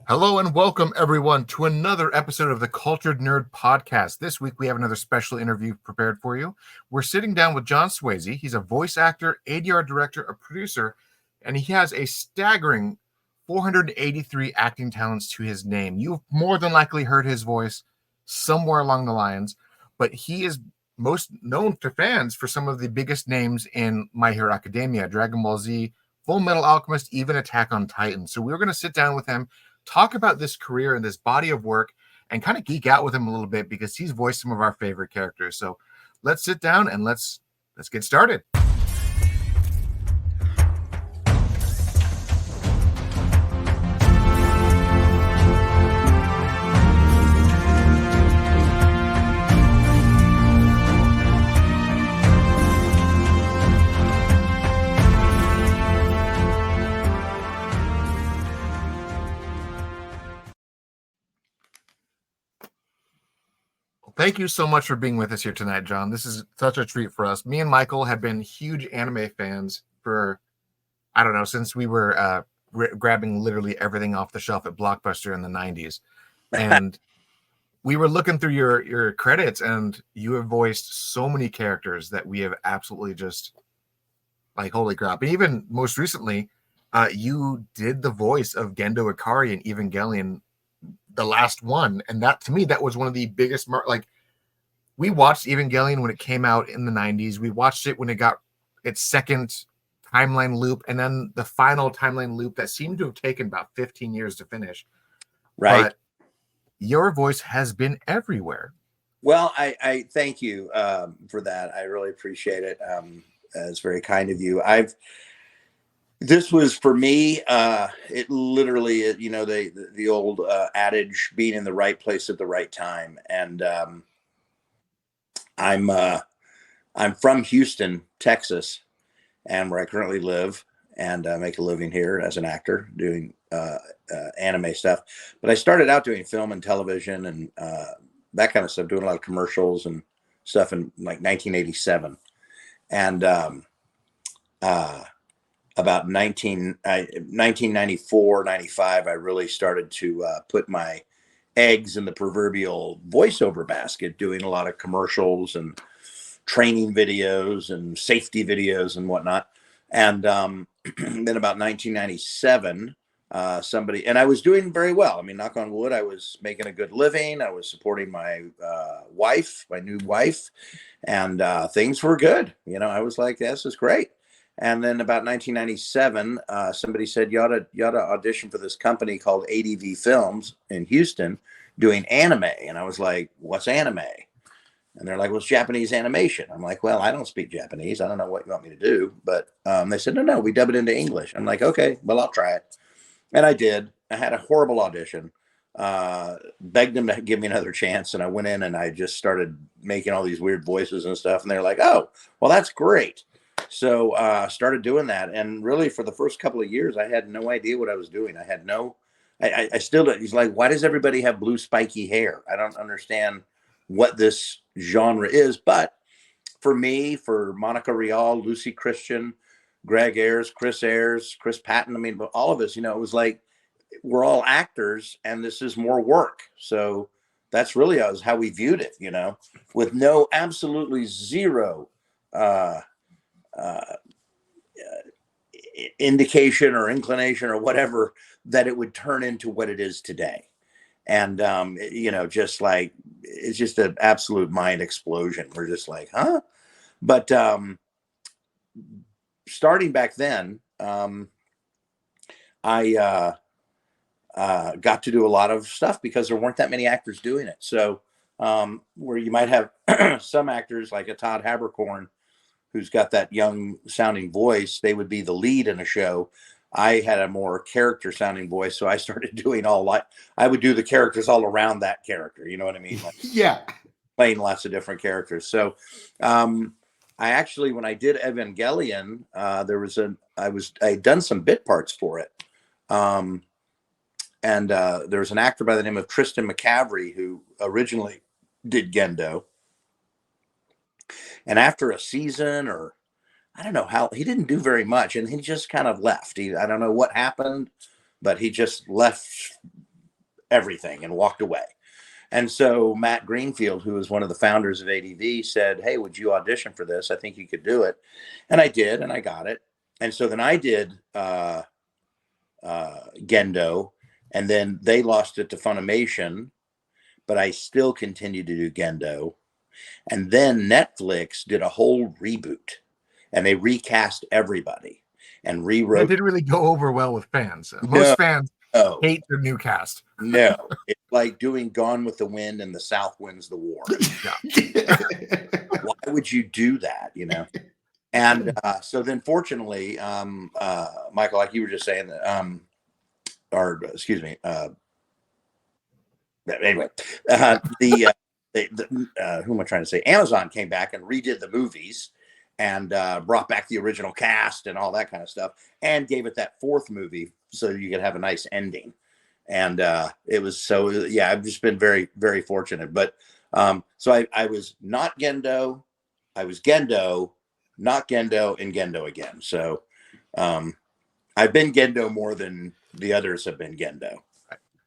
Hello and welcome everyone to another episode of the Cultured Nerd Podcast. This week we have another special interview prepared for you. We're sitting down with John Swasey. He's a voice actor, ADR director, a producer, and he has a staggering 483 acting talents to his name. You've more than likely heard his voice somewhere along the lines, but he is most known to fans for some of the biggest names in My Hero Academia, Dragon Ball Z, Full Metal Alchemist, even Attack on Titan. So we're going to sit down with him, talk about this career and this body of work, and kind of geek out with him a little bit because he's voiced some of our favorite characters. So let's sit down and let's get started. Thank you so much for being with us here tonight, John. This is such a treat for us. Me and Michael have been huge anime fans for, I don't know, since we were grabbing literally everything off the shelf at Blockbuster in the 90s. And we were looking through your credits, and you have voiced so many characters that we have absolutely just, like, holy crap. And even most recently, you did the voice of Gendo Ikari in Evangelion, the last one, and that, to me, that was one of the biggest we watched Evangelion when it came out in the 90s. We watched it when it got its second timeline loop, and then the final timeline loop that seemed to have taken about 15 years to finish. Right. But your voice has been everywhere. Well, I thank you for that. I really appreciate it. It's very kind of you. This was for me, it literally, the old adage, being in the right place at the right time. And I'm from Houston, Texas, and where I currently live, and make a living here as an actor doing anime stuff. But I started out doing film and television and that kind of stuff, doing a lot of commercials and stuff in like 1987. And about 1994, 95, I really started to put my eggs in the proverbial voiceover basket, doing a lot of commercials and training videos and safety videos and whatnot. And then about 1997, somebody, and I was doing very well. I mean, knock on wood, I was making a good living. I was supporting my wife, my new wife, and things were good. I was like, this is great. And then about 1997, somebody said, you ought to audition for this company called ADV Films in Houston doing anime. And I was like, what's anime? And they're like, well, it's Japanese animation. I'm like, well, I don't speak Japanese. I don't know what you want me to do. But they said, no, we dub it into English. I'm like, okay, well, I'll try it. And I did. I had a horrible audition, begged them to give me another chance. And I went in and I just started making all these weird voices and stuff. And they're like, oh, well, that's great. So started doing that. And really for the first couple of years, I had no idea what I was doing. I still don't. He's like, why does everybody have blue spiky hair? I don't understand what this genre is. But for me, for Monica Rial, Lucy Christian, Greg Ayers, Chris Patton, I mean, but all of us, it was like, we're all actors and this is more work. So that's really how we viewed it, with no absolutely zero indication or inclination or whatever that it would turn into what it is today. And just like, it's just an absolute mind explosion. We're just like, huh? But starting back then, I got to do a lot of stuff because there weren't that many actors doing it. So where you might have some actors like a Todd Haberkorn, who's got that young sounding voice, they would be the lead in a show. I had a more character sounding voice. So I started doing I would do the characters all around that character. You know what I mean? Like, yeah. Playing lots of different characters. So I actually, when I did Evangelion, I'd done some bit parts for it. And there was an actor by the name of Tristan McCavery who originally did Gendo. And after a season, or I don't know how, he didn't do very much, and he just kind of left. I don't know what happened, but he just left everything and walked away. And so Matt Greenfield, who was one of the founders of ADV, said, "Hey, would you audition for this? I think you could do it." And I did, and I got it. And so then I did Gendo, and then they lost it to Funimation, but I still continued to do Gendo. And then Netflix did a whole reboot, and they recast everybody and It rewrote. didn't really go over well with fans. No, Most fans no, hate the new cast. no. It's like doing Gone with the Wind and the South wins the war. Why would you do that? You know? And so then, fortunately, Michael, like you were just saying, that, or excuse me, anyway, who am I trying to say? Amazon came back and redid the movies and brought back the original cast and all that kind of stuff, and gave it that fourth movie so you could have a nice ending. And it was so, yeah, I've just been very, very fortunate. But so I was not Gendo, I was Gendo, not Gendo, and Gendo again. So I've been Gendo more than the others have been Gendo.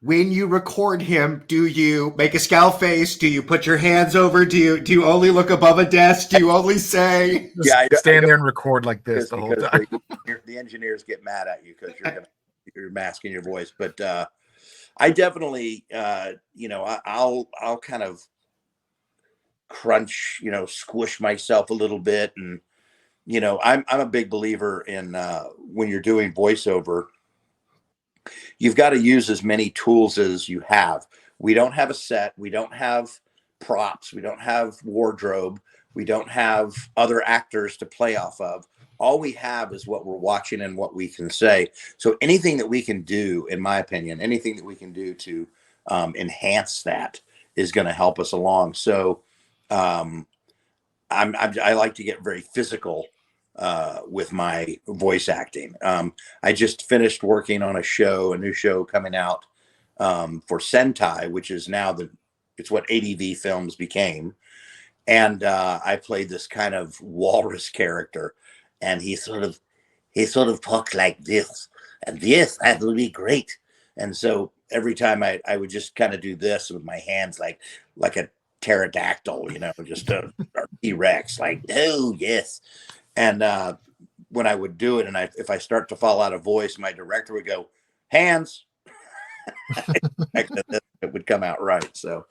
When you record him, do you make a scowl face? Do you put your hands over? Do you only look above a desk? Do you only say? Yeah, stand there and record like this the whole time. The engineers get mad at you because you're masking your voice. But I definitely, I'll kind of crunch, squish myself a little bit, and I'm a big believer in when you're doing voiceover, you've got to use as many tools as you have. We don't have a set. We don't have props. We don't have wardrobe. We don't have other actors to play off of. All we have is what we're watching and what we can say. So anything that we can do, in my opinion, anything that we can do to enhance that is going to help us along. So I like to get very physical with my voice acting. I just finished working on a new show coming out for Sentai, which is now it's what ADV Films became. And I played this kind of walrus character, and he sort of talked like this, and yes, that will be great. And so every time I would just kind of do this with my hands, like a pterodactyl, just a T-Rex, like, oh yes. And when I would do it, and if I start to fall out of voice, my director would go, hands. It would come out right. So,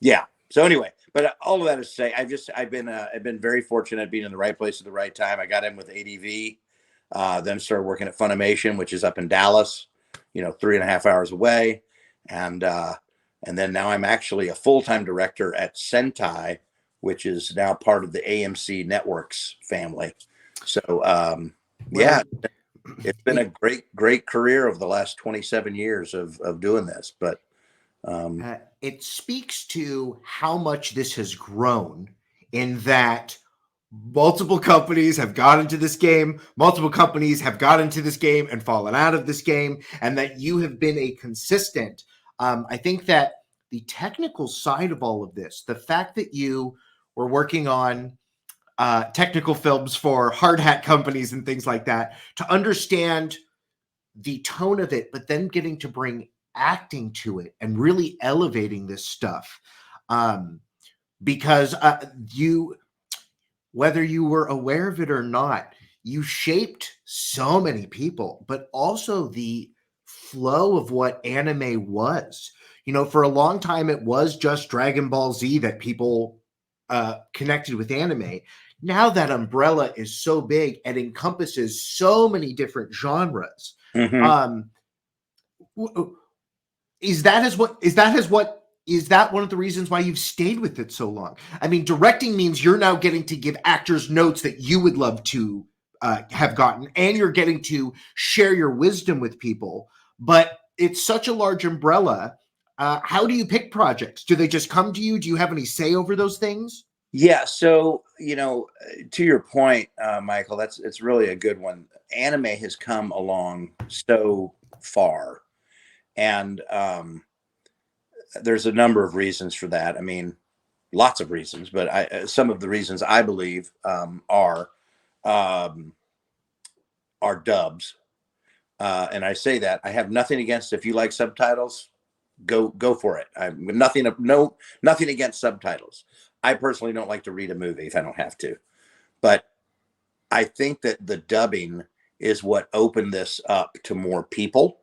yeah. So anyway, but all of that is to say, I've been very fortunate being in the right place at the right time. I got in with ADV, then started working at Funimation, which is up in Dallas, 3.5 hours away, and then now I'm actually a full-time director at Sentai, which is now part of the AMC Networks family. So, yeah, it's been a great career over the last 27 years of doing this. But it speaks to how much this has grown, in that multiple companies have got into this game, multiple companies have got into this game and fallen out of this game, and that you have been a consistent. I think that the technical side of all of this, the fact that you were working on technical films for hard hat companies and things like that, to understand the tone of it, but then getting to bring acting to it and really elevating this stuff. Because whether you were aware of it or not, you shaped so many people, but also the flow of what anime was. For a long time, it was just Dragon Ball Z that people connected with anime. Now that umbrella is so big and encompasses so many different genres. mm-hmm. Is that one of the reasons why you've stayed with it so long? I mean, directing means you're now getting to give actors notes that you would love to have gotten, and you're getting to share your wisdom with people. But it's such a large umbrella. How do you pick projects? Do they just come to you? Do you have any say over those things? Yeah. So, to your point, Michael, it's really a good one. Anime has come along so far, and there's a number of reasons for that. I mean, lots of reasons, but some of the reasons I believe are dubs. And I say that I have nothing against, if you like subtitles, go for it. I'm nothing against subtitles. I personally don't like to read a movie if I don't have to, but I think that the dubbing is what opened this up to more people.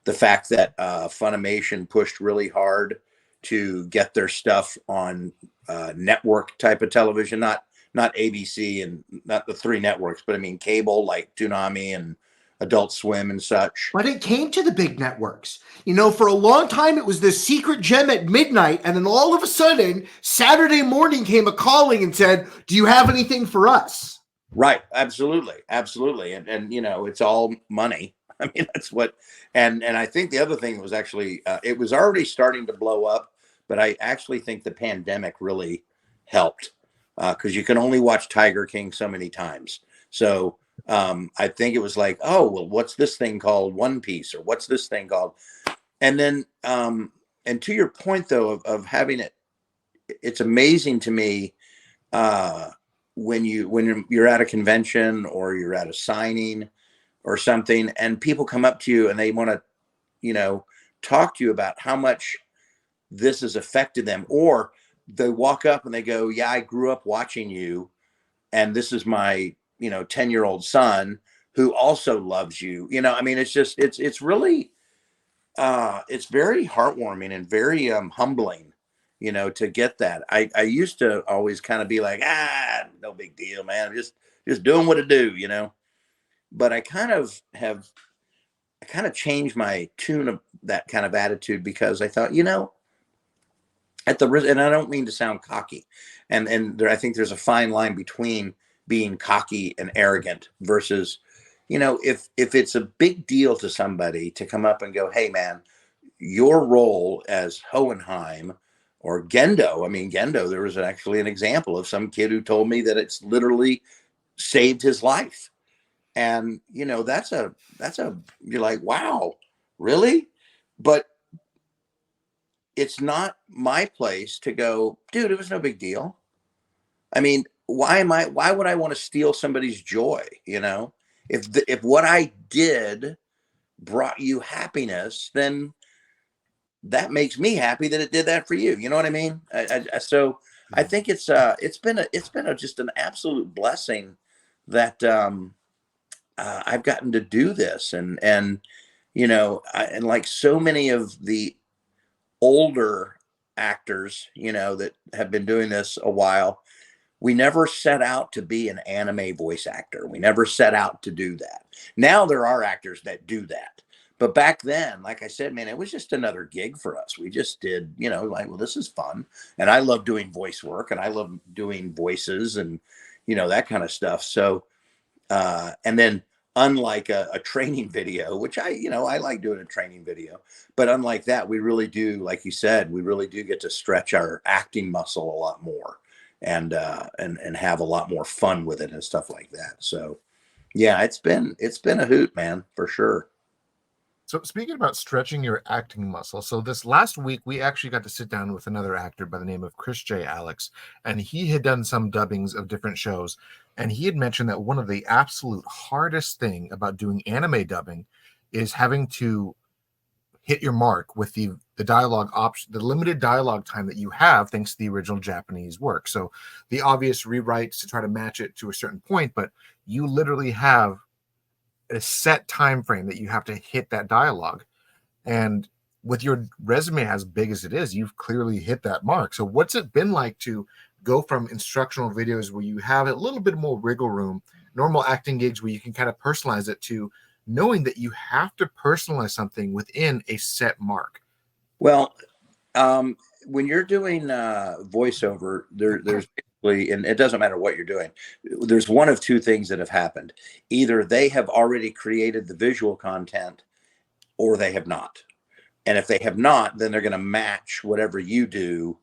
The fact that Funimation pushed really hard to get their stuff on network type of television, not ABC and not the three networks, but I mean cable like Toonami and Adult Swim and such. But it came to the big networks. You know, for a long time, it was this secret gem at midnight. And then all of a sudden, Saturday morning came a calling and said, do you have anything for us? Right. Absolutely. Absolutely. And you know, it's all money. I mean, that's what, and I think the other thing was actually, it was already starting to blow up, but I actually think the pandemic really helped because you can only watch Tiger King so many times. So I think it was like, oh, well, what's this thing called One Piece, or what's this thing called? And then, and to your point though, of having it, it's amazing to me when you're at a convention or you're at a signing or something, and people come up to you and they want to, you know, talk to you about how much this has affected them, or they walk up and they go, yeah, I grew up watching you, and this is my, you know, 10-year-old son who also loves you. You know, I mean, it's just, it's really, it's very heartwarming and very humbling, you know, to get that. I used to always kind of be like, no big deal, man. Just doing what I do, you know. But I kind of changed my tune of that kind of attitude, because I thought, you know, and I don't mean to sound cocky, and I think there's a fine line between being cocky and arrogant versus, you know, if it's a big deal to somebody to come up and go, hey man, your role as Hohenheim or Gendo. I mean, Gendo, there was actually an example of some kid who told me that it's literally saved his life. And, you know, you're like, wow, really? But it's not my place to go, dude, it was no big deal. I mean, why would I want to steal somebody's joy? You know, if what I did brought you happiness, then that makes me happy that it did that for you. You know what I mean? So I think it's been just an absolute blessing that, I've gotten to do this, and you know, and like so many of the older actors, you know, that have been doing this a while, we never set out to be an anime voice actor. We never set out to do that. Now there are actors that do that, but back then, like I said, man, it was just another gig for us. We just did, you know, like, well, this is fun, and I love doing voice work, and I love doing voices, and you know, that kind of stuff. So. And then unlike a training video, which I like doing a training video, but unlike that, we really do, like you said, we really do get to stretch our acting muscle a lot more, and have a lot more fun with it and stuff like that. So yeah, it's been a hoot, man, for sure. So speaking about stretching your acting muscle, so this last week we actually got to sit down with another actor by the name of Chris J. Alex, and he had done some dubbings of different shows, and he had mentioned that one of the absolute hardest thing about doing anime dubbing is having to hit your mark with the dialogue option, the limited dialogue time that you have thanks to the original Japanese work. So the obvious rewrites to try to match it to a certain point, but you literally have a set time frame that you have to hit that dialogue. And with your resume as big as it is, you've clearly hit that mark. So what's it been like to go from instructional videos where you have a little bit more wiggle room, normal acting gigs where you can kind of personalize it, to knowing that you have to personalize something within a set mark? Well, when you're doing voiceover, there's basically, and it doesn't matter what you're doing, there's one of two things that have happened. Either they have already created the visual content, or they have not. And if they have not, then they're going to match whatever you do,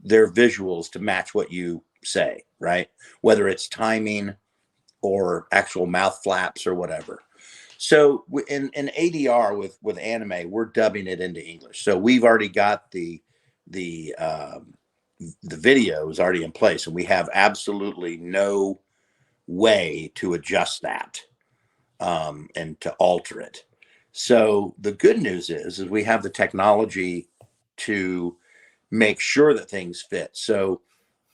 their visuals to match what you say, right? Whether it's timing or actual mouth flaps or whatever. So in ADR with anime, we're dubbing it into English. So we've already got the videos already in place, and we have absolutely no way to adjust that. and to alter it. So the good news is we have the technology to make sure that things fit. So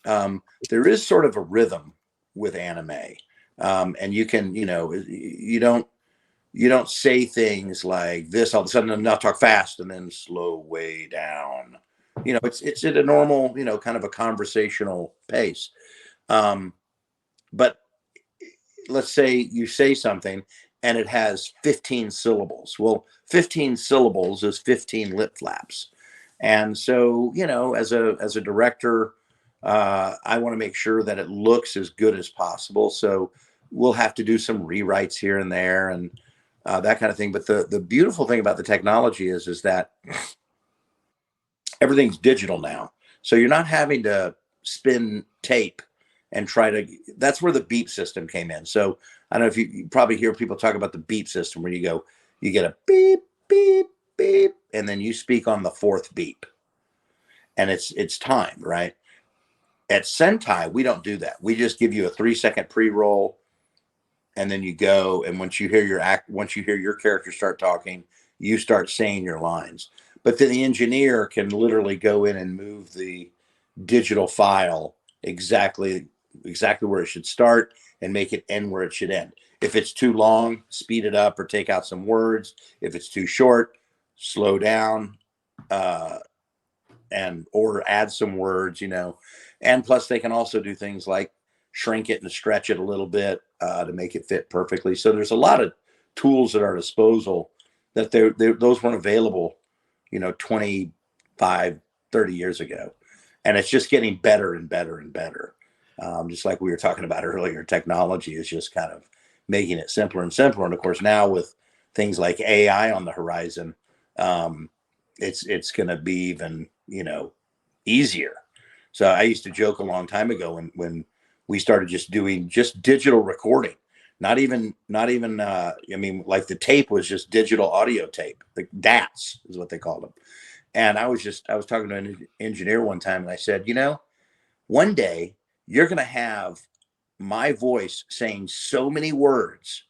there is sort of a rhythm with anime, and you can, you don't say things like this all of a sudden and not talk fast and then slow way down. It's at a normal, kind of a conversational pace. But let's say you say something and it has 15 syllables. Well, 15 syllables is 15 lip flaps. And so, as a director, I want to make sure that it looks as good as possible. So we'll have to do some rewrites here and there and that kind of thing. But the beautiful thing about the technology is that everything's digital now. So you're not having to spin tape and try to, that's where the beep system came in. So I don't know if you probably hear people talk about the beep system where you get a beep, beep, beep, and then you speak on the fourth beep. And it's timed, right? At Sentai, we don't do that. We just give you a 3-second pre-roll, and then you go. And once you hear your character start talking, you start saying your lines. But then the engineer can literally go in and move the digital file exactly where it should start and make it end where it should end. If it's too long, speed it up or take out some words. If it's too short, slow down, or add some words, and plus they can also do things like shrink it and stretch it a little bit to make it fit perfectly. So there's a lot of tools at our disposal that those weren't available, 25, 30 years ago. And it's just getting better and better and better. Just like we were talking about earlier, technology is just kind of making it simpler and simpler. And of course, now with things like AI on the horizon, it's going to be even, easier. So I used to joke a long time ago when we started just doing just digital recording, not even, like the tape was just digital audio tape. The DATs is what they called them. And I was talking to an engineer one time and I said, one day you're going to have my voice saying so many words,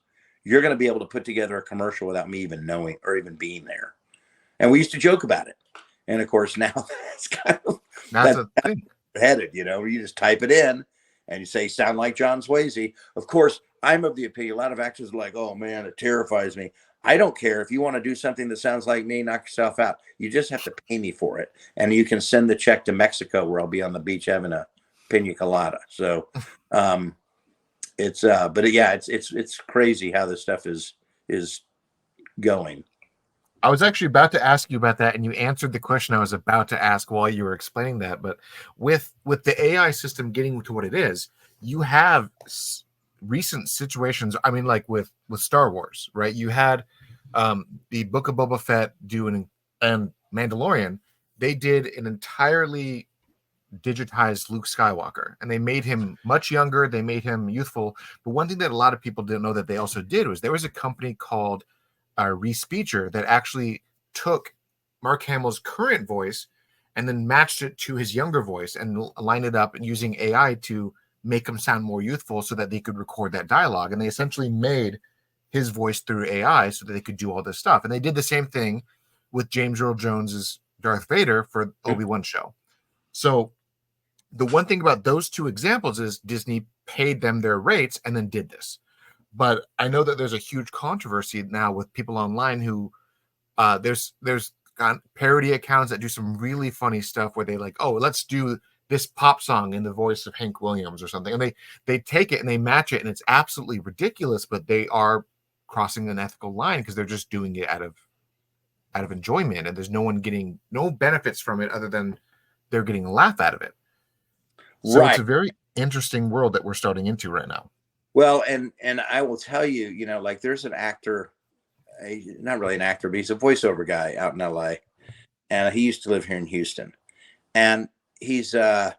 you're going to be able to put together a commercial without me even knowing or even being there. And we used to joke about it. And of course, now that's kind of That's a thing. headed, where you just type it in and you say, sound like John Swasey. Of course, I'm of the opinion, a lot of actors are like, oh man, it terrifies me. I don't care. If you want to do something that sounds like me, knock yourself out. You just have to pay me for it. And you can send the check to Mexico where I'll be on the beach having a pina colada. So it's crazy how this stuff is going. I was actually about to ask you about that, and you answered the question I was about to ask while you were explaining that. But with the AI system getting to what it is, you have recent situations. I mean, like with Star Wars, right? You had the Book of Boba Fett and Mandalorian. They did an entirely digitized Luke Skywalker, and they made him much younger. They made him youthful. But one thing that a lot of people didn't know that they also did was there was a company called Respeecher that actually took Mark Hamill's current voice and then matched it to his younger voice and lined it up using AI to make him sound more youthful so that they could record that dialogue. And they essentially made his voice through AI so that they could do all this stuff. And they did the same thing with James Earl Jones's Darth Vader for Obi-Wan show. So the one thing about those two examples is Disney paid them their rates and then did this. But I know that there's a huge controversy now with people online who there's parody accounts that do some really funny stuff where they like, oh, let's do this pop song in the voice of Hank Williams or something. And they take it and they match it, and it's absolutely ridiculous, but they are crossing an ethical line because they're just doing it out of enjoyment, and there's no one getting no benefits from it other than they're getting a laugh out of it. So Right. It's a very interesting world that we're starting into right now. Well, and I will tell you, like there's an actor, not really an actor, but he's a voiceover guy out in LA. And he used to live here in Houston. And he's, I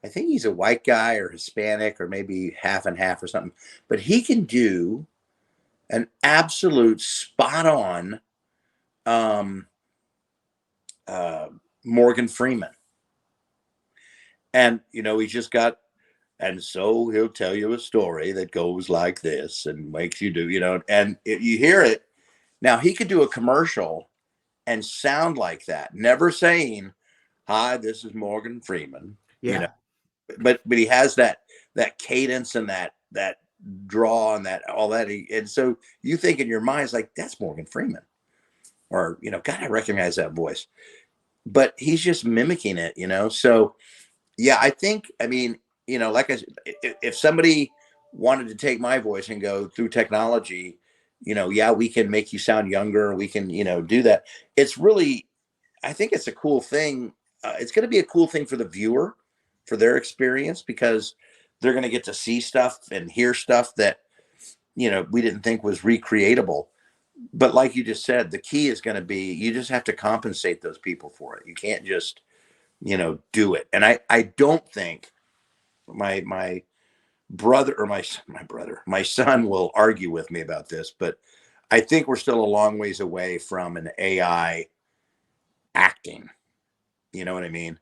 think he's a white guy or Hispanic or maybe half and half or something. But he can do an absolute spot on Morgan Freeman. And, he just got And so he'll tell you a story that goes like this and makes you do, and you hear it. Now he could do a commercial and sound like that, never saying, "Hi, this is Morgan Freeman," Yeah. but he has that cadence and that draw and that all that, and so you think in your mind, it's like, that's Morgan Freeman, or God, I recognize that voice, but he's just mimicking it, So yeah, I think, I mean, like I said, if somebody wanted to take my voice and go through technology, yeah, we can make you sound younger. We can, do that. It's really, I think it's a cool thing. It's going to be a cool thing for the viewer, for their experience, because they're going to get to see stuff and hear stuff that, we didn't think was recreatable. But like you just said, the key is going to be, you just have to compensate those people for it. You can't just, do it. And I don't think my brother or my son will argue with me about this, but I think we're still a long ways away from an AI acting. You know what I mean?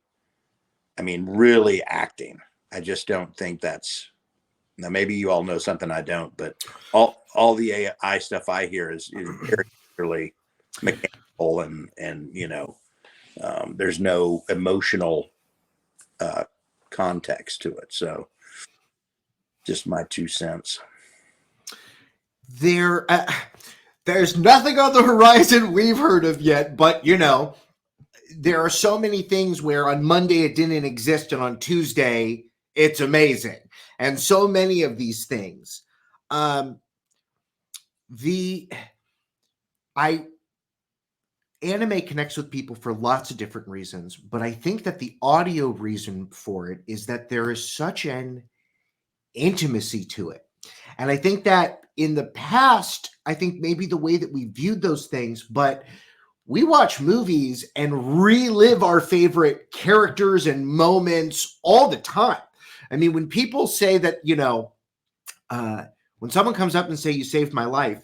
I mean, really acting. I just don't think that's, now maybe you all know something I don't, but all the AI stuff I hear is very clearly mechanical and there's no emotional context to it. So just my 2 cents. There's nothing on the horizon we've heard of yet, but there are so many things where on Monday it didn't exist and on Tuesday it's amazing. And so many of these things. Anime connects with people for lots of different reasons, but I think that the audio reason for it is that there is such an intimacy to it. And I think that in the past, I think maybe the way that we viewed those things, but we watch movies and relive our favorite characters and moments all the time. I mean, when people say that, when someone comes up and say, "You saved my life,"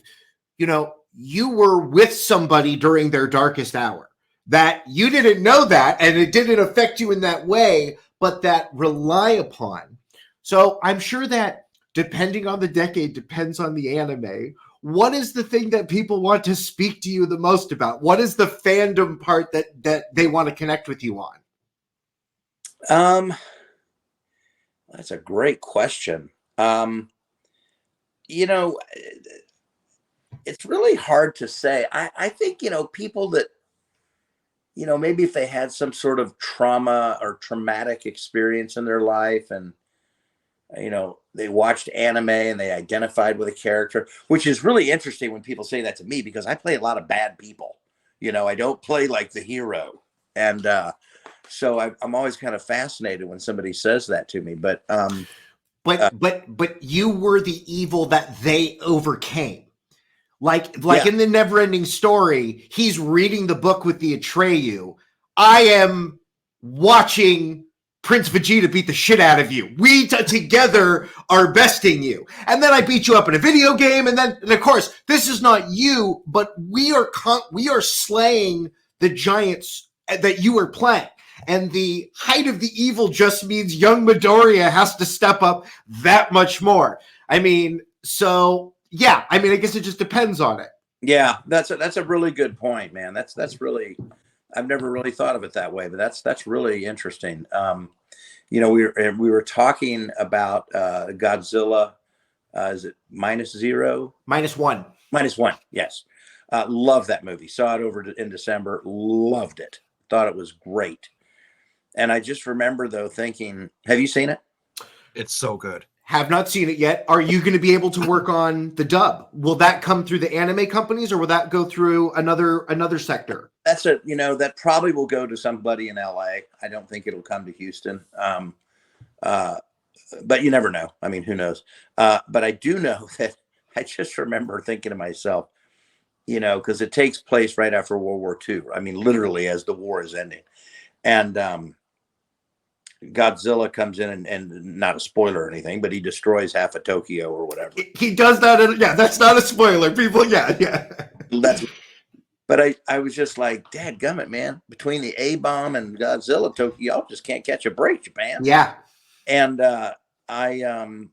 you were with somebody during their darkest hour, that you didn't know that, and it didn't affect you in that way, but that rely upon. So I'm sure that depending on the decade, depends on the anime. What is the thing that people want to speak to you the most about? What is the fandom part that they want to connect with you on? That's a great question. It's really hard to say. I think, people that, maybe if they had some sort of trauma or traumatic experience in their life and, they watched anime and they identified with a character, which is really interesting when people say that to me, because I play a lot of bad people. I don't play like the hero. And so I'm always kind of fascinated when somebody says that to me. But you were the evil that they overcame. Like Yeah. in the Neverending Story, he's reading the book with the Atreyu. I am watching Prince Vegeta beat the shit out of you. We together are besting you. And then I beat you up in a video game. And of course, this is not you, but we are slaying the giants that you are playing. And the height of the evil just means young Midoriya has to step up that much more. I mean, so yeah, I mean, I guess it just depends on it. Yeah, that's a really good point, man. That's really, I've never really thought of it that way, but that's really interesting. We were talking about Godzilla. Is it -0? -1. -1. Yes. Love that movie. Saw it over in December. Loved it. Thought it was great. And I just remember though thinking, have you seen it? It's so good. Have not seen it yet. Are you going to be able to work on the dub? Will that come through the anime companies, or will that go through another sector? That's that probably will go to somebody in LA. I don't think it'll come to Houston. But you never know. I mean, who knows? But I do know that I just remember thinking to myself, because it takes place right after World War II. I mean, literally as the war is ending. And Godzilla comes in and not a spoiler or anything, but he destroys half of Tokyo or whatever. He does that. Yeah, that's not a spoiler. People, yeah. But I was just like, dadgummit, man. Between the A-bomb and Godzilla, Tokyo, y'all just can't catch a break, Japan. Yeah. And and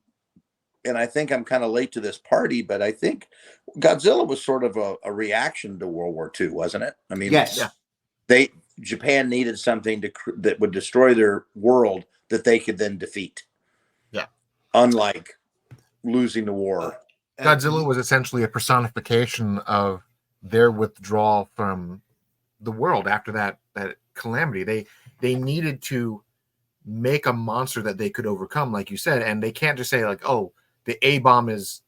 I think I'm kind of late to this party, but I think Godzilla was sort of a reaction to World War II, wasn't it? I mean, Yes. Yeah. Japan needed something that would destroy their world that they could then defeat. Yeah. Unlike losing the war. Godzilla was essentially a personification of their withdrawal from the world after that calamity. They needed to make a monster that they could overcome, like you said, and they can't just say like, oh, the A-bomb is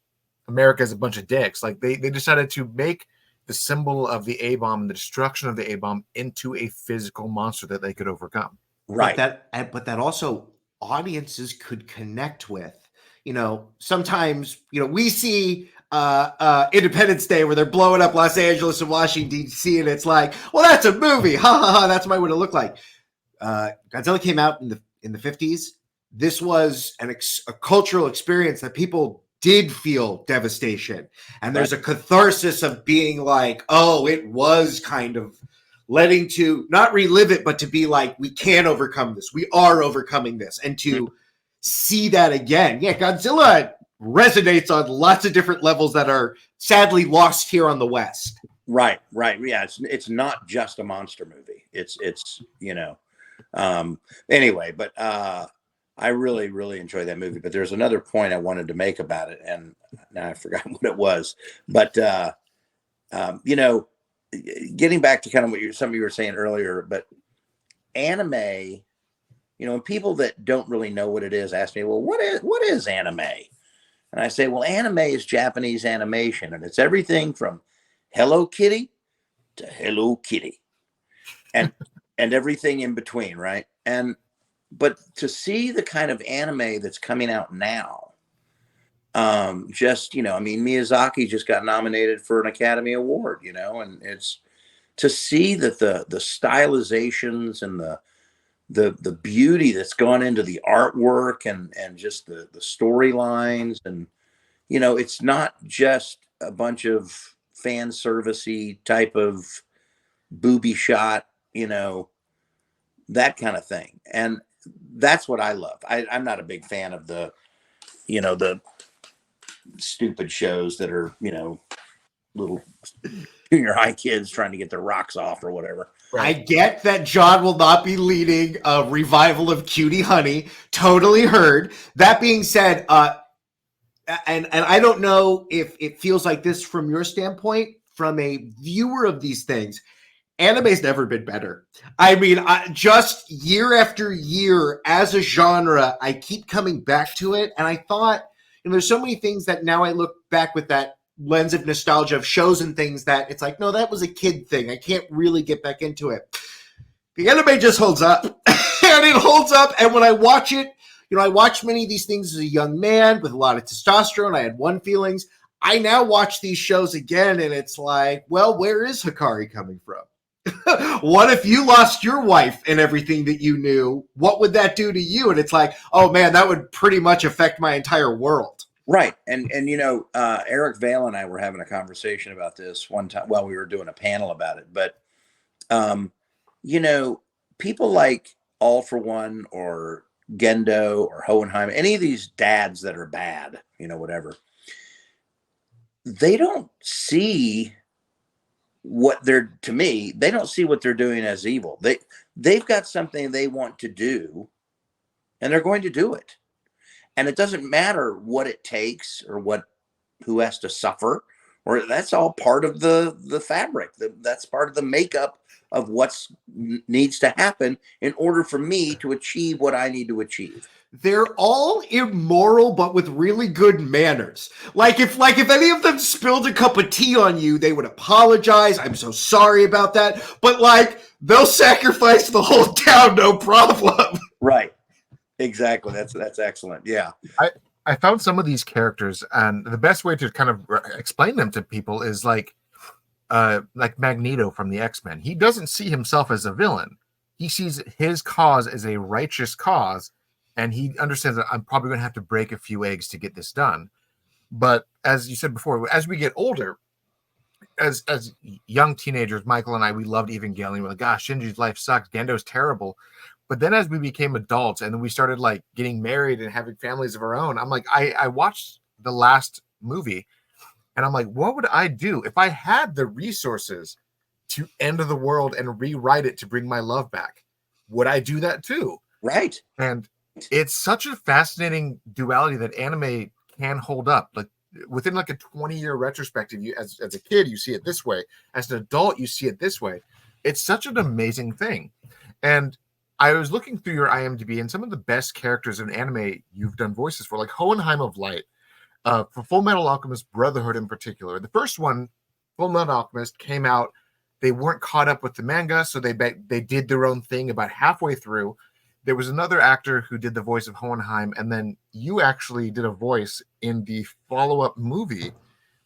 America's a bunch of dicks. Like they decided to make the symbol of the A-bomb and the destruction of the A-bomb into a physical monster that they could overcome. Right. But that also audiences could connect with. You know, sometimes, you know, we see Independence Day where they're blowing up Los Angeles and Washington, D.C., and it's like, well, that's a movie. Ha ha ha. That's what it looked like. Godzilla came out in the 50s. This was a cultural experience that people did feel devastation. And there's a catharsis of being like, oh, it was kind of letting to not relive it, but to be like, we can overcome this. We are overcoming this. And to see that again. Yeah, Godzilla resonates on lots of different levels that are sadly lost here on the West. Right. Yeah, it's not just a monster movie. It's you know, anyway, but I really enjoyed that movie. But there's another point I wanted to make about it, and now I forgot what it was. But you know, getting back to kind of what some of you were saying earlier, but anime. You know, and people that don't really know what it is ask me, well, what is anime? And I say, well, anime is Japanese animation, and it's everything from Hello Kitty to Hello Kitty, and everything in between, right? But to see the kind of anime that's coming out now, just, you know, I mean, Miyazaki just got nominated for an Academy Award, you know, and it's to see that the stylizations and the beauty that's gone into the artwork and just the storylines, and you know, it's not just a bunch of fan servicey type of booby shot, you know, that kind of thing. And that's what I love. I'm not a big fan of the, you know, the stupid shows that are, you know, little junior high kids trying to get their rocks off or whatever. Right. I get that John will not be leading a revival of Cutie Honey. Totally heard. That being said, and I don't know if it feels like this from your standpoint, from a viewer of these things, anime's never been better. I mean, just year after year as a genre, I keep coming back to it. And I thought, you know, there's so many things that now I look back with that lens of nostalgia of shows and things that it's like, no, that was a kid thing. I can't really get back into it. The anime just holds up. And it holds up. And when I watch it, you know, I watched many of these things as a young man with a lot of testosterone. I had one feelings. I now watch these shows again, and it's like, well, where is Hikari coming from? What if you lost your wife and everything that you knew? What would that do to you? And it's like, oh man, that would pretty much affect my entire world. Right. And you know, Eric Vale and I were having a conversation about this one time while we were doing a panel about it. But, you know, people like All for One or Gendo or Hohenheim, any of these dads that are bad, you know, whatever, they don't see what they're, to me, they don't see what they're doing as evil. They've got something they want to do, and they're going to do it. And it doesn't matter what it takes or who has to suffer, or that's all part of the fabric. That's part of the makeup of what needs to happen in order for me to achieve what I need to achieve. They're all immoral, but with really good manners. Like if any of them spilled a cup of tea on you, they would apologize. I'm so sorry about that. But like, they'll sacrifice the whole town, no problem. Right. Exactly. That's excellent. Yeah. I found some of these characters, and the best way to kind of explain them to people is like Magneto from the X-Men. He doesn't see himself as a villain. He sees his cause as a righteous cause, and he understands that I'm probably going to have to break a few eggs to get this done. But as you said before, as we get older, as young teenagers, Michael and I, we loved Evangelion. We're like, gosh, Shinji's life sucks. Gendo's terrible. But then as we became adults and then we started like getting married and having families of our own, I'm like, I watched the last movie and I'm like, what would I do if I had the resources to end the world and rewrite it to bring my love back? Would I do that too? Right. And it's such a fascinating duality that anime can hold up. Like within like a 20-year retrospective, you as a kid, you see it this way. As an adult, you see it this way. It's such an amazing thing. And I was looking through your IMDb and some of the best characters in anime you've done voices for, like Hohenheim of Light, for Full Metal Alchemist Brotherhood in particular. The first one, Full Metal Alchemist, came out. They weren't caught up with the manga, so they did their own thing about halfway through. There was another actor who did the voice of Hohenheim, and then you actually did a voice in the follow-up movie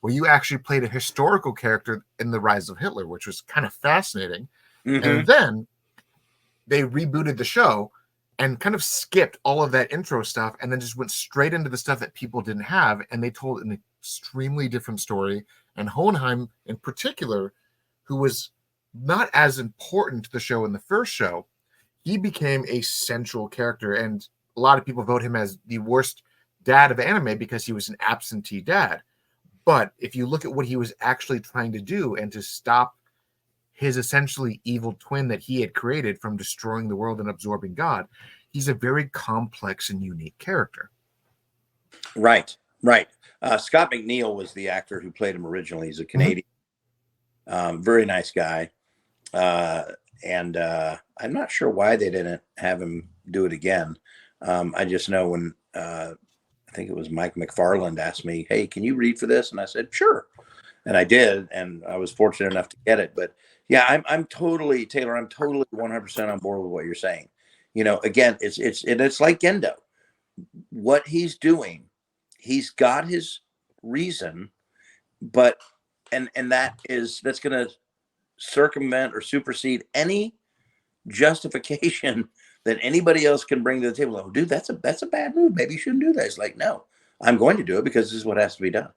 where you actually played a historical character in The Rise of Hitler, which was kind of fascinating. Mm-hmm. And then they rebooted the show and kind of skipped all of that intro stuff and then just went straight into the stuff that people didn't have. And they told an extremely different story. And Hohenheim in particular, who was not as important to the show in the first show, he became a central character. And a lot of people vote him as the worst dad of anime because he was an absentee dad. But if you look at what he was actually trying to do and to stop his essentially evil twin that he had created from destroying the world and absorbing God, he's a very complex and unique character. Right. Scott McNeil was the actor who played him originally. He's a Canadian, very nice guy. And I'm not sure why they didn't have him do it again. I just know when I think it was Mike McFarland asked me, "Hey, can you read for this?" And I said, "Sure." And I did, and I was fortunate enough to get it. But yeah, I'm totally, Taylor, I'm totally 100% on board with what you're saying. Again, it's like Gendo. What he's doing, he's got his reason, but and that's going to circumvent or supersede any justification that anybody else can bring to the table. Oh, dude, that's a bad move. Maybe you shouldn't do that. It's like, no, I'm going to do it because this is what has to be done.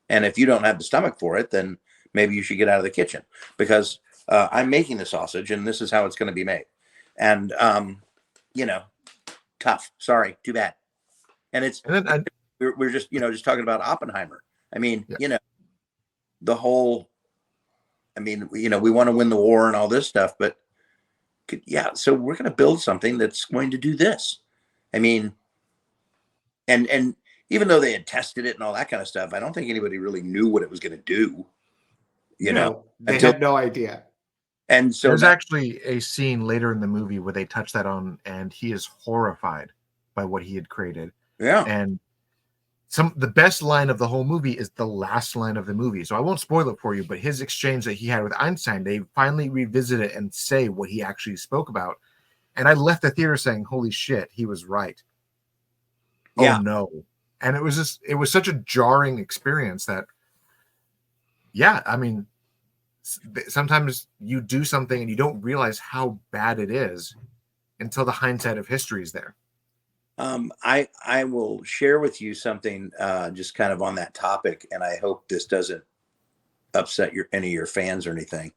And if you don't have the stomach for it, then maybe you should get out of the kitchen because I'm making the sausage and this is how it's going to be made. And, tough. Sorry. Too bad. And we're just, just talking about Oppenheimer. I mean, the whole, we want to win the war and all this stuff, but so we're going to build something that's going to do this. I mean, and even though they had tested it and all that kind of stuff, I don't think anybody really knew what it was going to do. They had no idea. And so there's actually a scene later in the movie where they touch that on, and he is horrified by what he had created. Yeah. And the best line of the whole movie is the last line of the movie. So I won't spoil it for you, but his exchange that he had with Einstein, they finally revisit it and say what he actually spoke about. And I left the theater saying, holy shit, he was right. Yeah. Oh no. And it was such a jarring experience that, sometimes you do something and you don't realize how bad it is until the hindsight of history is there. I will share with you something just kind of on that topic, and I hope this doesn't upset any of your fans or anything,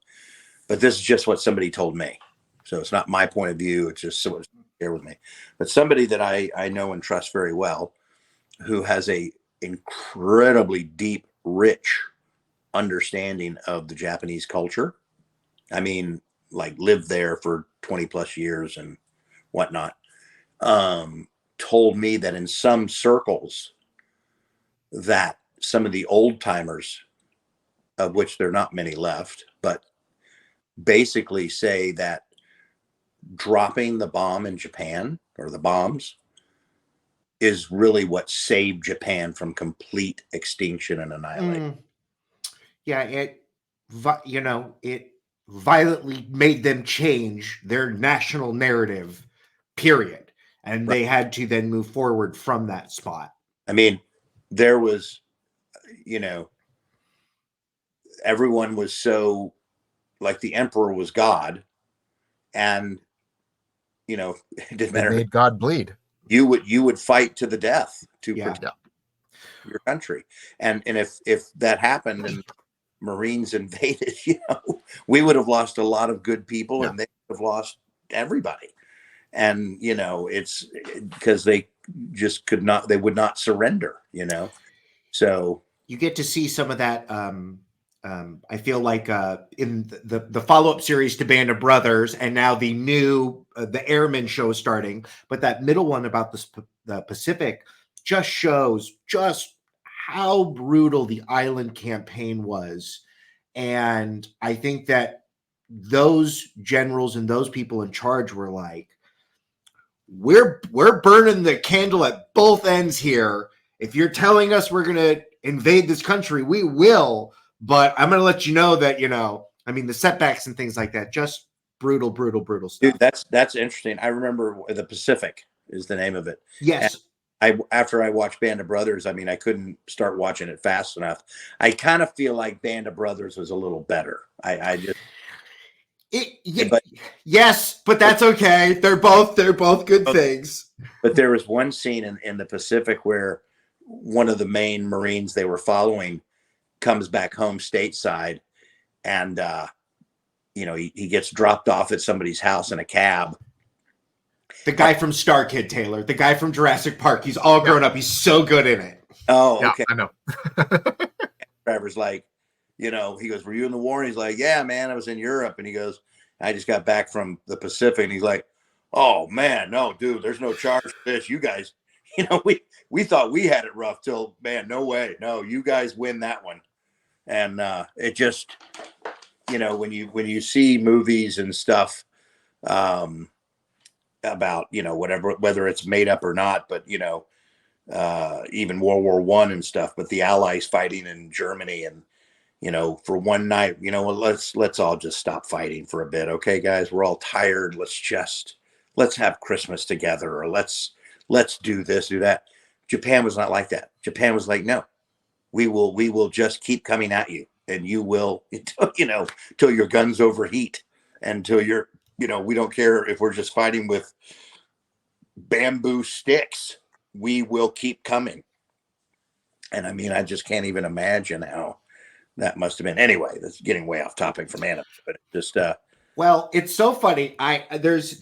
but this is just what somebody told me. So it's not my point of view. It's just someone shared with me, but somebody that I know and trust very well, who has a incredibly deep, rich understanding of the Japanese culture. I mean, like lived there for 20 plus years and whatnot. Told me that in some circles that some of the old timers, of which there are not many left, but basically say that dropping the bomb in Japan, or the bombs, is really what saved Japan from complete extinction and annihilation. Yeah, it violently made them change their national narrative, period. And they had to then move forward from that spot. I mean, there was, everyone was so like the emperor was God, and it didn't matter. It made God bleed. You would fight to the death to Yeah. protect your country, and if that happened and Marines invaded, we would have lost a lot of good people, and they would have lost everybody. and it's because they just they would not surrender. So you get to see some of that. I feel like in the follow-up series to Band of Brothers, and now the new the Airman show starting, but that middle one about the Pacific just shows just how brutal the island campaign was. And I think that those generals and those people in charge were like, we're burning the candle at both ends here. If you're telling us we're going to invade this country, we will. But I'm going to let you know that, I mean, the setbacks and things like that, just brutal, brutal, brutal stuff. Dude, that's interesting. I remember the Pacific is the name of it. Yes. And after I watched Band of Brothers, I mean, I couldn't start watching it fast enough. I kind of feel like Band of Brothers was a little better. Yes, but that's okay. They're both good things. But there was one scene in the Pacific where one of the main Marines they were following comes back home stateside, and he gets dropped off at somebody's house in a cab. The guy from Star Kid, Taylor. The guy from Jurassic Park. He's all grown up. He's so good in it. Oh, okay. I know. Driver's like, he goes, "Were you in the war?" And he's like, "Yeah, man, I was in Europe." And he goes, "I just got back from the Pacific." And he's like, "Oh man, no, dude, there's no charge for this. You guys, we thought we had it rough till, man, no way. No, you guys win that one." And it just, when you see movies and stuff about, whether it's made up or not, but, even World War I and stuff, but the Allies fighting in Germany and, for one night, let's all just stop fighting for a bit. Okay, guys, we're all tired. Let's have Christmas together, or let's do this, do that. Japan was not like that. Japan was like, no, we will just keep coming at you, and you will, till your guns overheat, until you're, we don't care if we're just fighting with bamboo sticks. We will keep coming. And I mean, I just can't even imagine how that must have been. Anyway, that's getting way off topic from anime, but just well, it's so funny. There's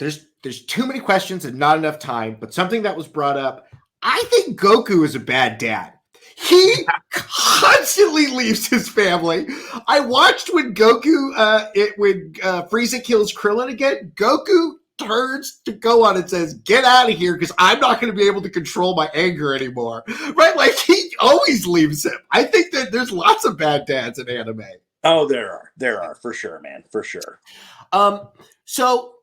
too many questions and not enough time, but something that was brought up, I think Goku is a bad dad. He constantly leaves his family. I watched when when Frieza kills Krillin again, Goku turns to Gohan and says, "Get out of here, because I'm not going to be able to control my anger anymore." Right? Like, he always leaves him. I think that there's lots of bad dads in anime. Oh, there are for sure, man, for sure. So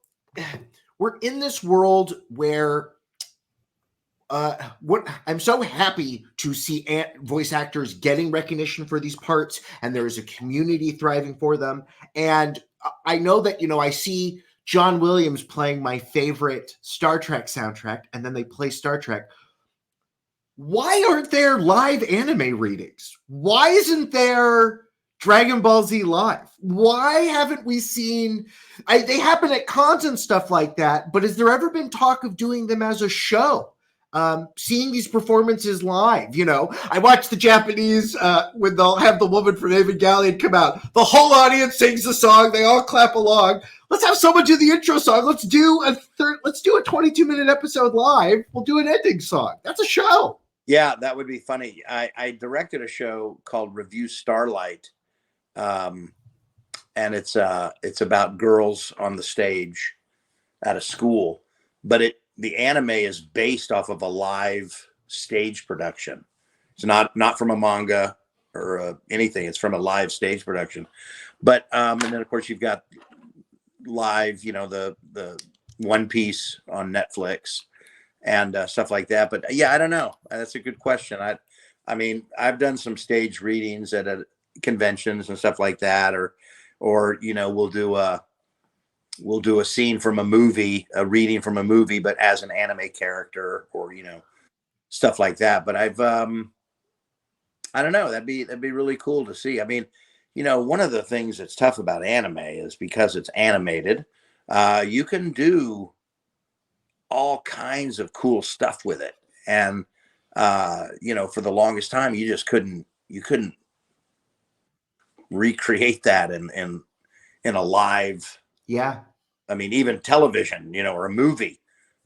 we're in this world where what I'm so happy to see voice actors getting recognition for these parts, and there is a community thriving for them. And I know that, I see John Williams playing my favorite Star Trek soundtrack, and then they play Star Trek. Why aren't there live anime readings? Why isn't there Dragon Ball Z live? Why haven't we seen? They happen at cons and stuff like that, but has there ever been talk of doing them as a show? Seeing these performances live, I watched the Japanese when they'll have the woman from Evangelion come out. The whole audience sings the song. They all clap along. Let's have someone do the intro song. Let's do a 22-minute episode live. We'll do an ending song. That's a show. Yeah, that would be funny. I directed a show called Review Starlight, and it's about girls on the stage at a school, but the anime is based off of a live stage production. It's not from a manga or anything. It's from a live stage production. But and then of course you've got live, the One Piece on Netflix and stuff like that. But yeah, I don't know. That's a good question. I mean, I've done some stage readings at conventions and stuff like that, or we'll do a scene from a movie, a reading from a movie, but as an anime character, or stuff like that. But I've I don't know, that'd be really cool to see. I mean, one of the things that's tough about anime is because it's animated, you can do all kinds of cool stuff with it. And for the longest time you just couldn't recreate that in a live, yeah, I mean, even television, or a movie.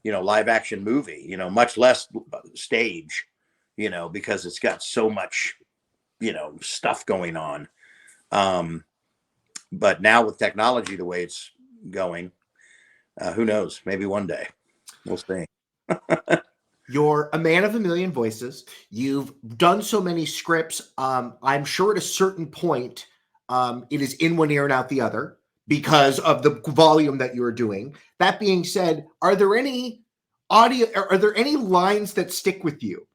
live action movie, much less stage, because it's got so much, stuff going on. But now with technology the way it's going, who knows? Maybe one day. We'll see. You're a man of a million voices. You've done so many scripts. I'm sure at a certain point, it is in one ear and out the other because of the volume that you're doing. That being said, are there any lines that stick with you?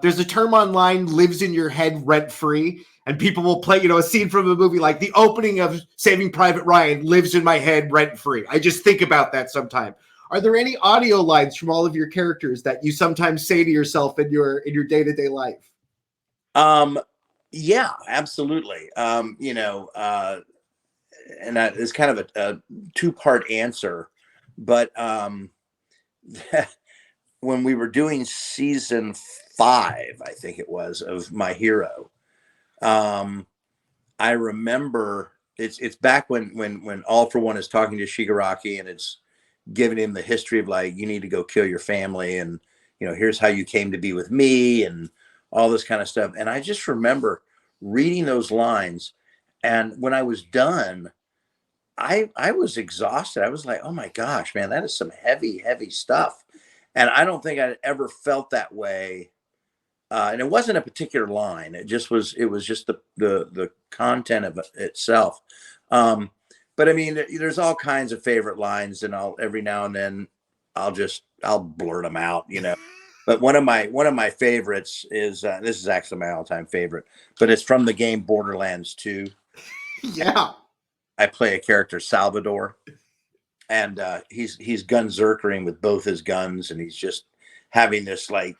There's a term online, lives in your head rent free, and people will play, a scene from a movie like the opening of Saving Private Ryan lives in my head rent free. I just think about that sometimes. Are there any audio lines from all of your characters that you sometimes say to yourself in your day-to-day life? Yeah, absolutely. And it's kind of a two-part answer, but when we were doing season 5, I think it was, of My Hero, I remember it's back when All for One is talking to Shigaraki, and it's giving him the history of like, you need to go kill your family, and here's how you came to be with me, and all this kind of stuff. And I just remember reading those lines, and when I was done, I was exhausted. I was like, oh my gosh, man, that is some heavy stuff. And I don't think I'd ever felt that way. And it wasn't a particular line. It was just the content of it itself. But I mean, there's all kinds of favorite lines, and every now and then I'll blurt them out, But one of my favorites is this is actually my all-time favorite, but it's from the game Borderlands 2. Yeah. I play a character, Salvador, and he's gunzerkering with both his guns, and he's just having this like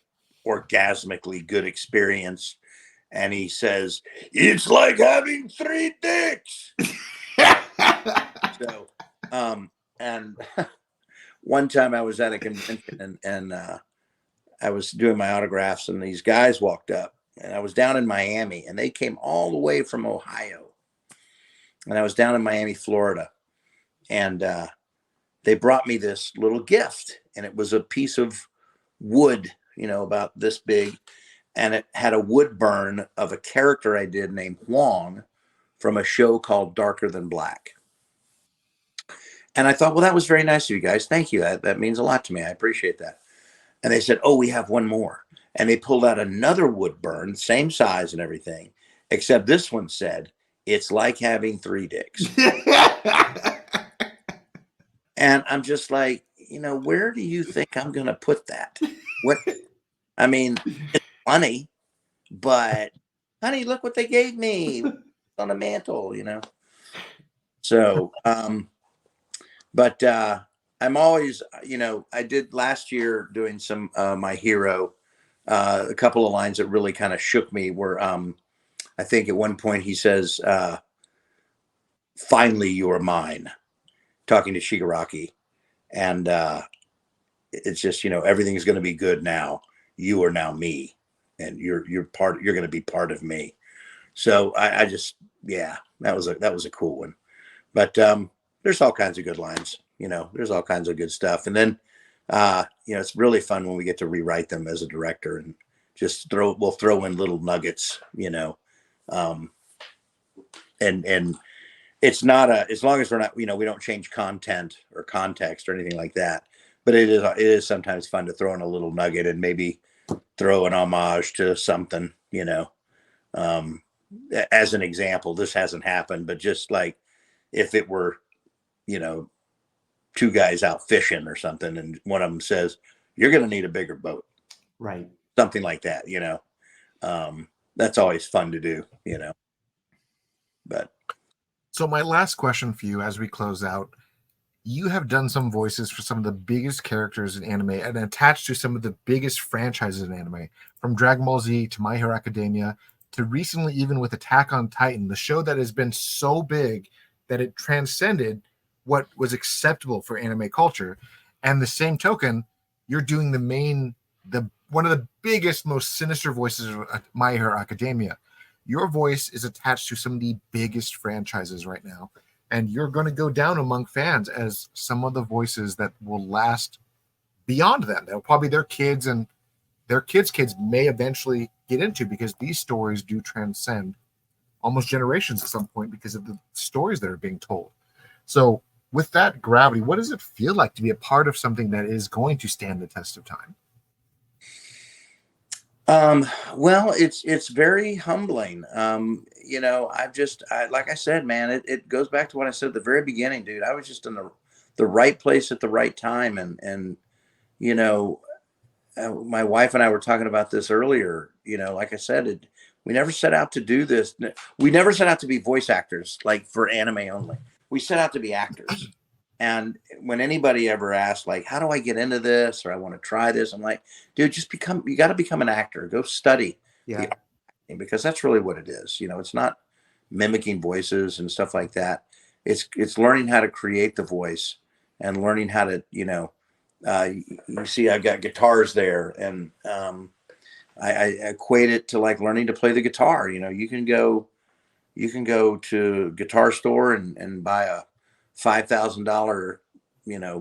orgasmically good experience. And he says, "It's like having 3 dicks." So, and one time I was at a convention, and I was doing my autographs, and these guys walked up, and I was down in Miami, and they came all the way from Ohio, and I was down in Miami, Florida, and they brought me this little gift, and it was a piece of wood, about this big, and it had a wood burn of a character I did named Huang from a show called Darker Than Black. And I thought, well, that was very nice of you guys. Thank you. That means a lot to me. I appreciate that. And they said, oh, we have one more. And they pulled out another wood burn, same size and everything, except this one said, it's like having 3 dicks. And I'm just like, where do you think I'm going to put that? What? I mean, it's funny, but honey, look what they gave me on the mantle, So, but I'm always, I did last year doing some My Hero. A couple of lines that really kind of shook me were, I think at one point he says, finally you are mine, talking to Shigaraki. And it's just, everything's going to be good now. You are now me, and you're going to be part of me. So I just, yeah, that was a cool one. But there's all kinds of good lines, there's all kinds of good stuff. And then, it's really fun when we get to rewrite them as a director, and just we'll throw in little nuggets, and it's not as long as we're not, we don't change content or context or anything like that. But it is sometimes fun to throw in a little nugget and maybe throw an homage to something, as an example. This hasn't happened, but just like if it were, 2 guys out fishing or something, and one of them says, you're going to need a bigger boat. Right. Something like that, that's always fun to do, but. So my last question for you as we close out, you have done some voices for some of the biggest characters in anime and attached to some of the biggest franchises in anime, from Dragon Ball Z to My Hero Academia to recently even with Attack on Titan, the show that has been so big that it transcended what was acceptable for anime culture. And the same token, you're doing one of the biggest, most sinister voices of My Hero Academia. Your voice is attached to some of the biggest franchises right now. And you're going to go down among fans as some of the voices that will last beyond them, that probably their kids and their kids' kids may eventually get into, because these stories do transcend almost generations at some point because of the stories that are being told. So with that gravity, what does it feel like to be a part of something that is going to stand the test of time? Well, it's very humbling. Like I said, man, it goes back to what I said at the very beginning, dude. I was just in the right place at the right time. And, you know, my wife and I were talking about this earlier. Like I said, we never set out to do this. We never set out to be voice actors, like for anime only. We set out to be actors. And when anybody ever asks, like, how do I get into this, or I want to try this, I'm like, dude, you got to become an actor. Go study the acting, because that's really what it is. It's not mimicking voices and stuff like that. It's learning how to create the voice and learning how to, you see, I've got guitars there, and I equate it to like learning to play the guitar. You can go to a guitar store and buy a $5,000,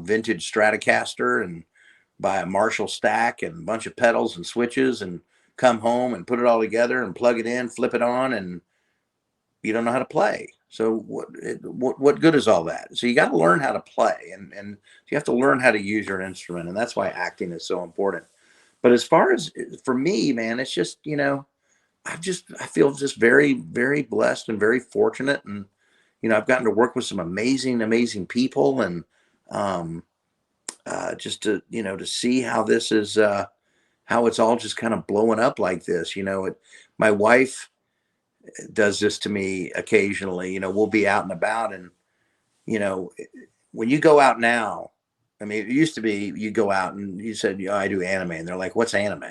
vintage Stratocaster, and buy a Marshall stack and a bunch of pedals and switches, and come home and put it all together and plug it in, flip it on, and you don't know how to play. So what good is all that? So you got to learn how to play, and you have to learn how to use your instrument. And that's why acting is so important. But as far as for me, man, it's just, I feel just very, very blessed and very fortunate. And, I've gotten to work with some amazing, amazing people, and just to see how this is, how it's all just kind of blowing up like this. My wife does this to me occasionally. We'll be out and about, and, when you go out now, I mean, it used to be you go out and you said, I do anime. And they're like, what's anime?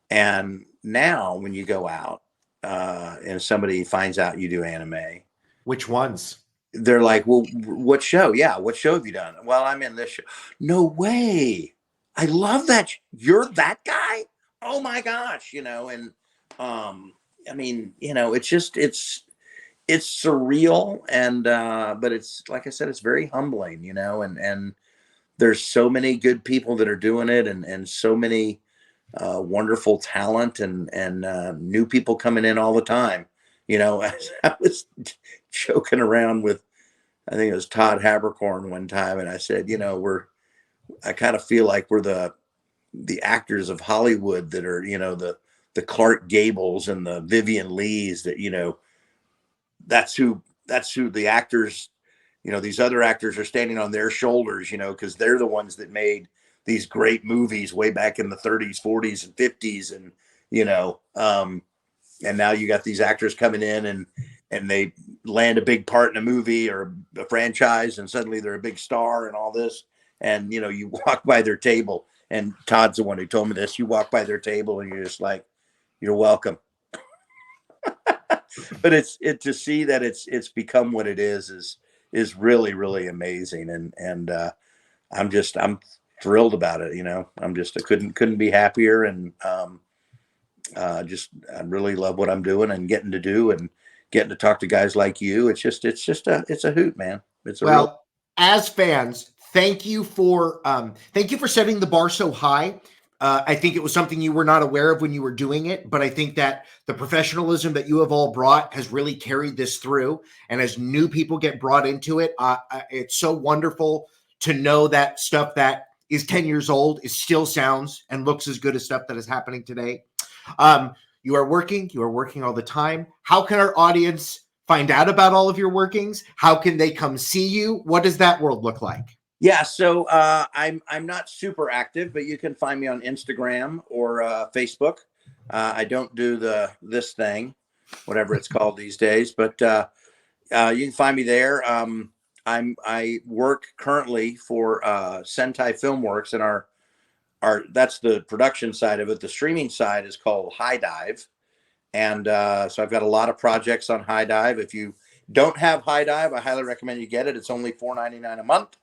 And now when you go out and somebody finds out you do anime. Which ones? They're like, well, what show? Yeah. What show have you done? Well, I'm in this show. No way. I love that. You're that guy. Oh my gosh. And I mean, it's surreal. And, but it's, like I said, it's very humbling, and there's so many good people that are doing it, and so many wonderful talent, and new people coming in all the time. I was joking around with, I think it was Todd Habercorn one time, and I said, I kind of feel like we're the actors of Hollywood that are, the Clark Gables and the Vivian Lees that, that's who the actors, these other actors are standing on their shoulders, because they're the ones that made these great movies way back in the 30s, 40s, and 50s. And, and now you got these actors coming in, and they land a big part in a movie or a franchise, and suddenly they're a big star and all this. And, you walk by their table, and Todd's the one who told me this. You walk by their table and you're just like, you're welcome. But to see that it's become what it is really, really amazing. And I'm thrilled about it. I couldn't be happier. And I really love what I'm doing and getting to do, and getting to talk to guys like you. It's a hoot, man. As fans, thank you for setting the bar so high. I think it was something you were not aware of when you were doing it, but I think that the professionalism that you have all brought has really carried this through. And as new people get brought into it, it's so wonderful to know that stuff that is 10 years old still sounds and looks as good as stuff that is happening today. You are working all the time. How can our audience find out about all of your workings? How can they come see you? What does that world look like? Yeah, so I'm not super active, but you can find me on Instagram or Facebook. I don't do this thing, whatever it's called these days, but you can find me there. I work currently for Sentai Filmworks, and our that's the production side of it. The streaming side is called High Dive, and so I've got a lot of projects on High Dive. If you don't have High Dive, I highly recommend you get it. It's only $4.99 a month.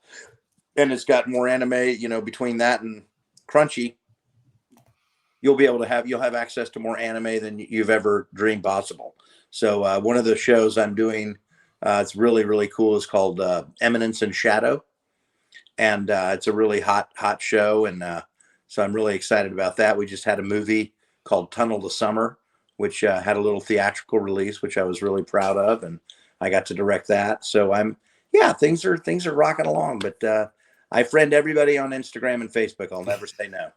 And it's got more anime, between that and Crunchy, you'll have access to more anime than you've ever dreamed possible. So one of the shows I'm doing, it's really, really cool, is called Eminence and Shadow. and it's a really hot show, and so I'm really excited about that. We just had a movie called Tunnel to Summer, which had a little theatrical release, which I was really proud of, and I got to direct that. So things are rocking along. But I friend everybody on Instagram and Facebook. I'll never say no.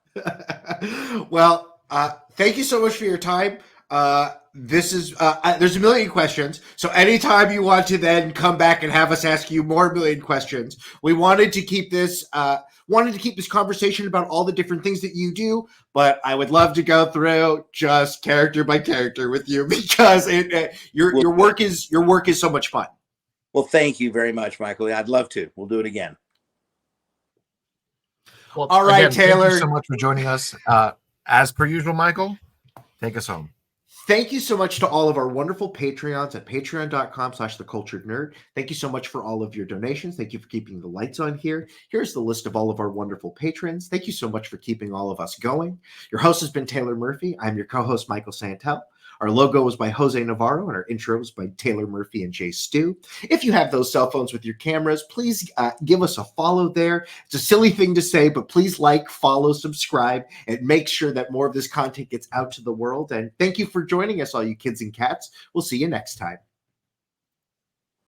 Well, thank you so much for your time. This is there's a million questions, so anytime you want to then come back and have us ask you more million questions, we wanted to keep this conversation about all the different things that you do, but I would love to go through just character by character with you, because your work is so much fun. Well, thank you very much, Michael. I'd love to. We'll do it again. Well, all right, again, Taylor. Thank you so much for joining us. As per usual, Michael, take us home. Thank you so much to all of our wonderful Patreons at patreon.com/theculturednerd. Thank you so much for all of your donations. Thank you for keeping the lights on here. Here's the list of all of our wonderful patrons. Thank you so much for keeping all of us going. Your host has been Taylor Murphy. I'm your co-host, Michael Santel. Our logo was by Jose Navarro, and our intro was by Taylor Murphy and Jay Stu. If you have those cell phones with your cameras, please give us a follow there. It's a silly thing to say, but please like, follow, subscribe, and make sure that more of this content gets out to the world. And thank you for joining us, all you kids and cats. We'll see you next time.